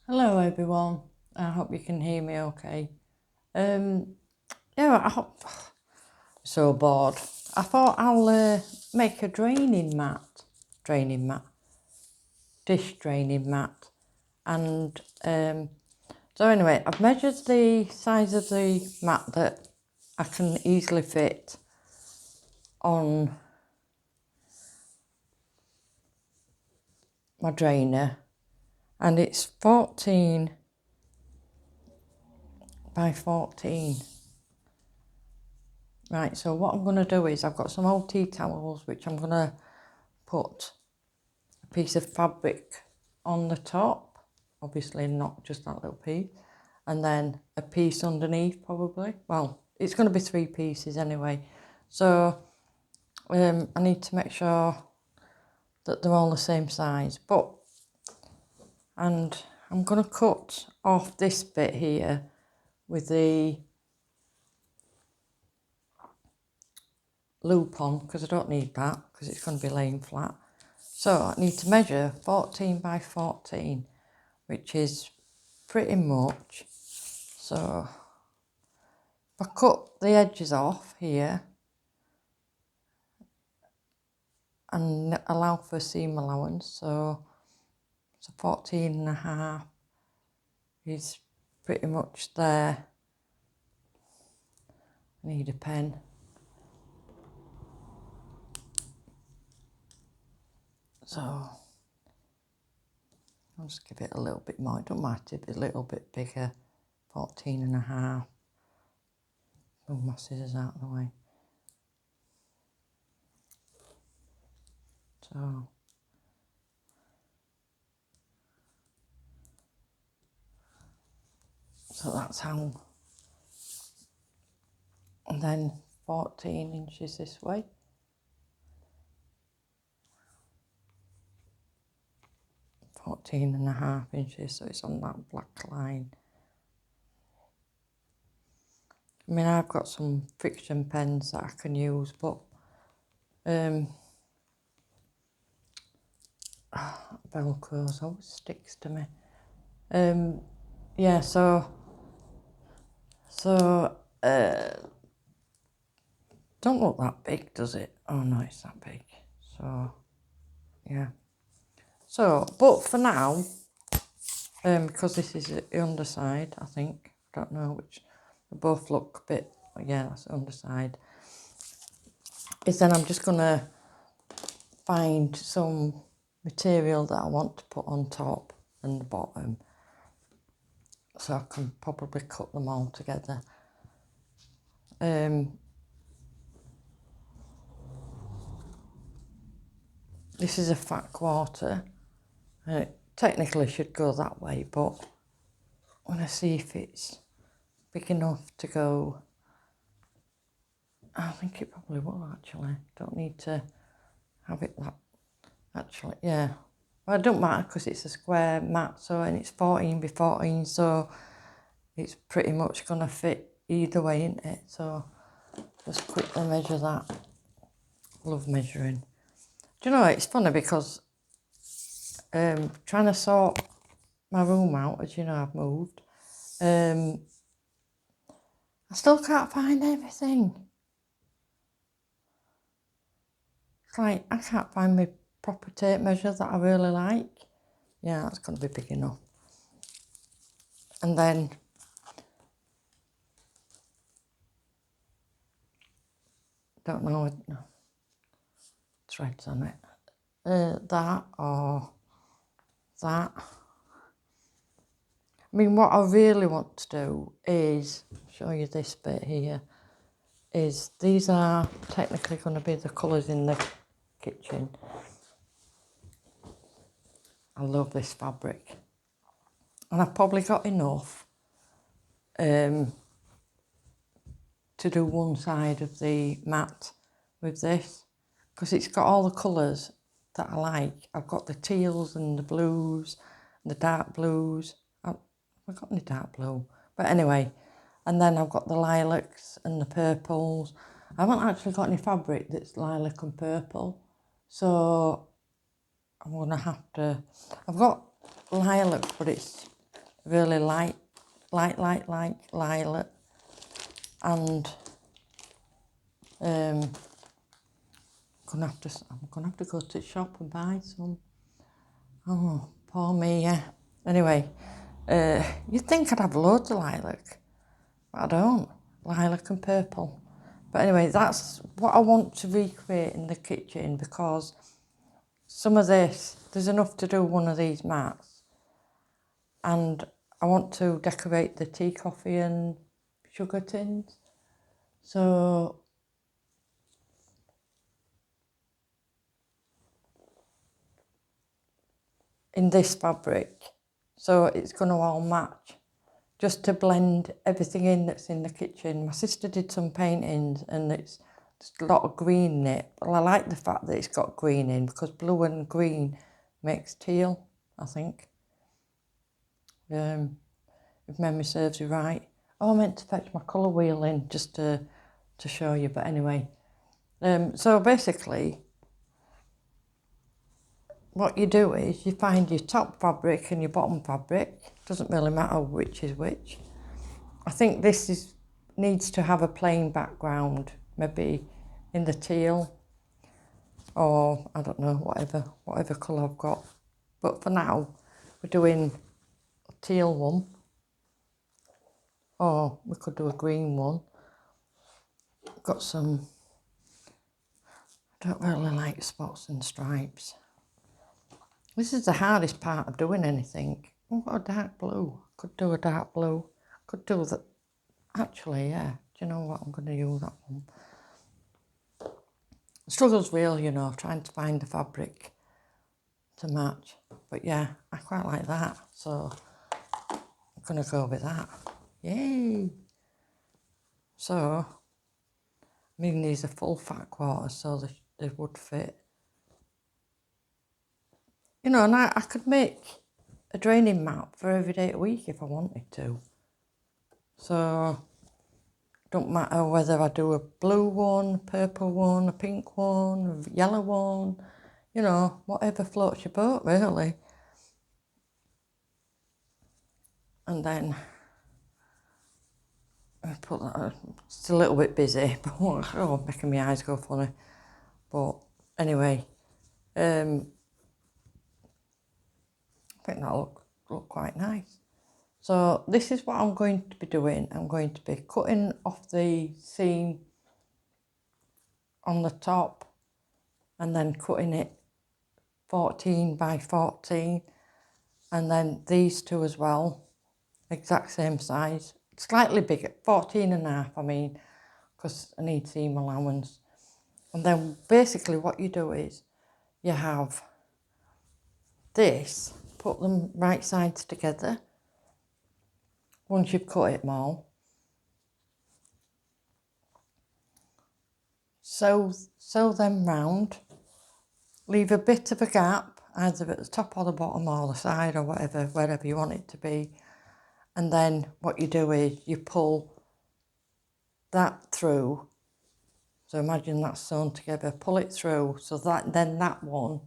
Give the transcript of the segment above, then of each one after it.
Hello everyone, I hope you can hear me okay. Yeah, so bored. I thought I'll make a dish draining mat. And so anyway, I've measured the size of the mat that I can easily fit on my drainer, and it's 14 by 14. Right, so what I'm going to do is I've got some old tea towels which I'm going to put a piece of fabric on the top, obviously not just that little piece, and then a piece underneath probably. Well, it's going to be 3 pieces anyway. So I need to make sure that they're all the same size. And I'm going to cut off this bit here with the loop on because I don't need that because it's going to be laying flat. So I need to measure 14 by 14, which is pretty much. So if I cut the edges off here and allow for seam allowance, so 14 and a half is pretty much there. I need a pen. So I'll just give it a little bit more. It don't matter if it's a little bit bigger. 14 and a half. Move my scissors out of the way. So that's how. And then 14 inches this way. 14 and a half inches, so it's on that black line. I mean, I've got some friction pens that I can use, but Velcro always sticks to me. Yeah, so don't look that big, does it? Oh no, it's that big. So yeah. So, but for now, because this is the underside, I think. I don't know which. They both look a bit. Yeah, that's the underside. Is then I'm just gonna find some material that I want to put on top and the bottom, so I can probably cut them all together. This is a fat quarter, and it technically should go that way, but I want to see if it's big enough to go. I think it probably will actually. Don't need to have it that. Actually, yeah. Well, it don't matter because it's a square mat, so, and it's 14 by 14, so it's pretty much going to fit either way, isn't it? So just quickly measure that. Love measuring. Do you know, it's funny because trying to sort my room out, as you know, I've moved. I still can't find everything. It's like I can't find my proper tape measure that I really like. Yeah, that's going to be big enough. And then don't know, threads on it. That or that. I mean, what I really want to do is show you this bit here. Is these are technically going to be the colours in the kitchen. I love this fabric, and I've probably got enough to do one side of the mat with this, because it's got all the colours that I like. I've got the teals and the blues, and the dark blues. I've got any dark blue, but anyway, and then I've got the lilacs and the purples. I haven't actually got any fabric that's lilac and purple, so I'm gonna have to. I've got lilac, but it's really light lilac, and I'm gonna have to go to the shop and buy some. Oh, poor me, yeah. Anyway, you'd think I'd have loads of lilac, but I don't. Lilac and purple. But anyway, that's what I want to recreate in the kitchen, because some of this, there's enough to do one of these mats. And I want to decorate the tea, coffee and sugar tins. So in this fabric, so it's going to all match, just to blend everything in that's in the kitchen. My sister did some paintings and it's a lot of green in it. Well, I like the fact that it's got green in, because blue and green makes teal, I think. If memory serves you right. Oh, I meant to fetch my colour wheel in just to show you, but anyway. So basically, what you do is you find your top fabric and your bottom fabric. Doesn't really matter which is which. I think this needs to have a plain background, maybe in the teal, or I don't know, whatever colour I've got. But for now, we're doing a teal one, or we could do a green one. Got some, I don't really like spots and stripes. This is the hardest part of doing anything. I've got a dark blue. Could do a dark blue. Could do that. Actually, yeah. Do you know what? I'm going to use that one. The struggle's real, you know, trying to find the fabric to match. But yeah, I quite like that. So I'm going to go with that. Yay! So, I mean, these are full fat quarters, so they would fit. You know, and I could make a draining mat for every day of the week if I wanted to. So, don't matter whether I do a blue one, a purple one, a pink one, a yellow one, you know, whatever floats your boat, really. And then I put that, it's a little bit busy, but oh, making my eyes go funny. But anyway, I think that'll look quite nice. So this is what I'm going to be doing. I'm going to be cutting off the seam on the top and then cutting it 14 by 14, and then these two as well, exact same size, slightly bigger, 14 and a half, I mean, because I need seam allowance. And then basically what you do is you have this, put them right sides together once you've cut it all. Sew them round, leave a bit of a gap, either at the top or the bottom or the side or whatever, wherever you want it to be. And then what you do is you pull that through. So imagine that's sewn together, pull it through, so that then that one,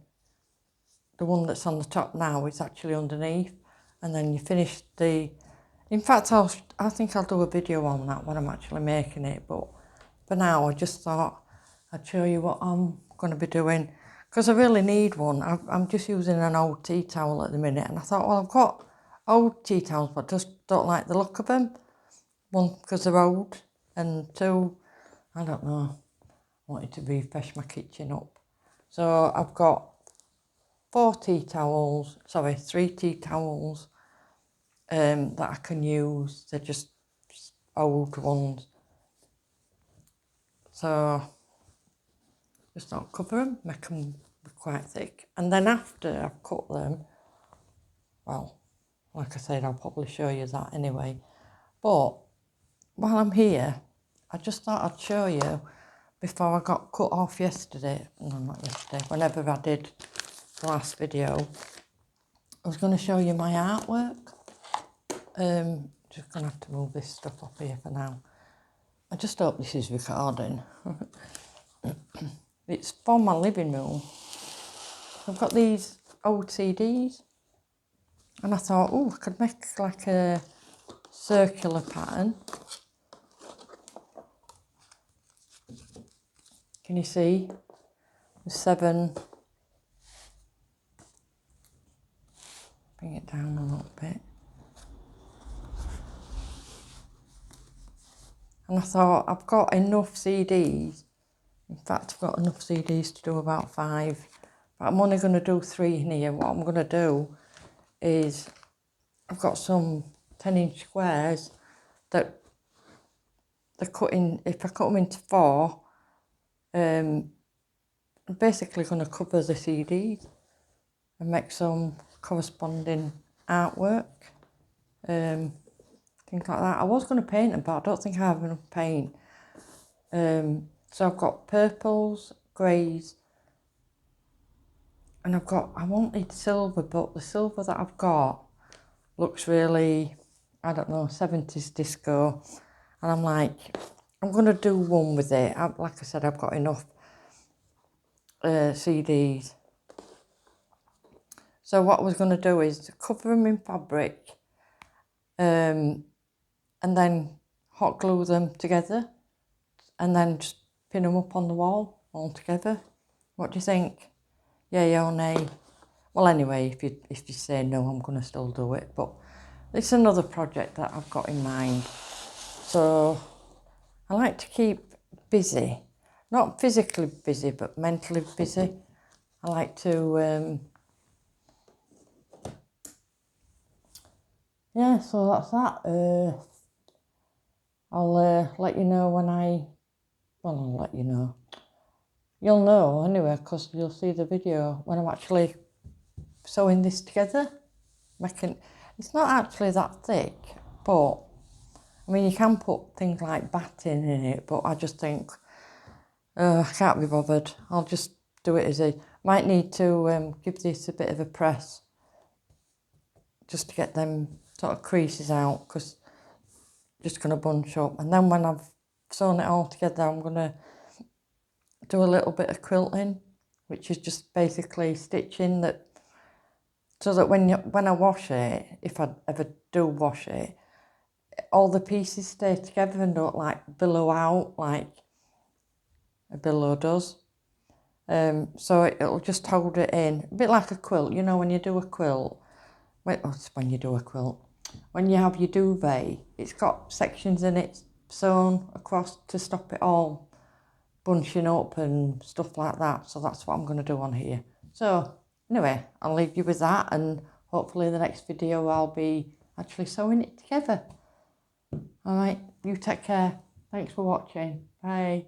the one that's on the top now, is actually underneath. And then you finish in fact, I think I'll do a video on that when I'm actually making it. But for now, I just thought I'd show you what I'm going to be doing, because I really need one. I'm just using an old tea towel at the minute, and I thought, well, I've got old tea towels, but just don't like the look of them. One, because they're old, and two, I don't know, I wanted to refresh my kitchen up. So I've got 3 tea towels that I can use. They're just old ones. So just don't cover them, make them quite thick. And then after I've cut them, well, like I said, I'll probably show you that anyway. But while I'm here, I just thought I'd show you, before I got cut off yesterday, no, not yesterday, whenever I did the last video, I was going to show you my artwork. Just going to have to move this stuff up here for now. I just hope this is recording. It's for my living room. I've got these old CDs. And I thought, oh, I could make like a circular pattern. Can you see? The 7. Bring it down a little bit. And I thought, I've got enough CDs. In fact, I've got enough CDs to do about 5. But I'm only going to do 3 in here. What I'm going to do is, I've got some 10-inch squares that they're cutting. If I cut them into 4, I'm basically going to cover the CDs and make some corresponding artwork, things like that. I was going to paint them, but I don't think I have enough paint. So I've got purples, greys, and I wanted silver, but the silver that I've got looks really, I don't know, 70s disco. And I'm like, I'm going to do one with it. Like I said, I've got enough CDs. So what I was going to do is cover them in fabric and then hot glue them together and then just pin them up on the wall all together. What do you think? Yeah or nay? Well, anyway, if you say no, I'm going to still do it. But it's another project that I've got in mind. So I like to keep busy. Not physically busy, but mentally busy. I like to... yeah, so that's that. I'll let you know when I'll let you know. You'll know anyway, because you'll see the video when I'm actually sewing this together. It's not actually that thick, but I mean, you can put things like batting in it, but I just think, I can't be bothered. I'll just do it as a... Might need to give this a bit of a press just to get them sort of creases out, because just going to bunch up. And then when I've sewn it all together, I'm going to do a little bit of quilting, which is just basically stitching that, so that when I wash it, if I ever do wash it, all the pieces stay together and don't like billow out like a billow does. So it'll just hold it in, a bit like a quilt. You know, when you do a quilt, when you have your duvet, it's got sections in it sewn across to stop it all bunching up and stuff like that. So that's what I'm going to do on here. So anyway, I'll leave you with that, and hopefully the next video I'll be actually sewing it together. All right, you take care. Thanks for watching. Bye.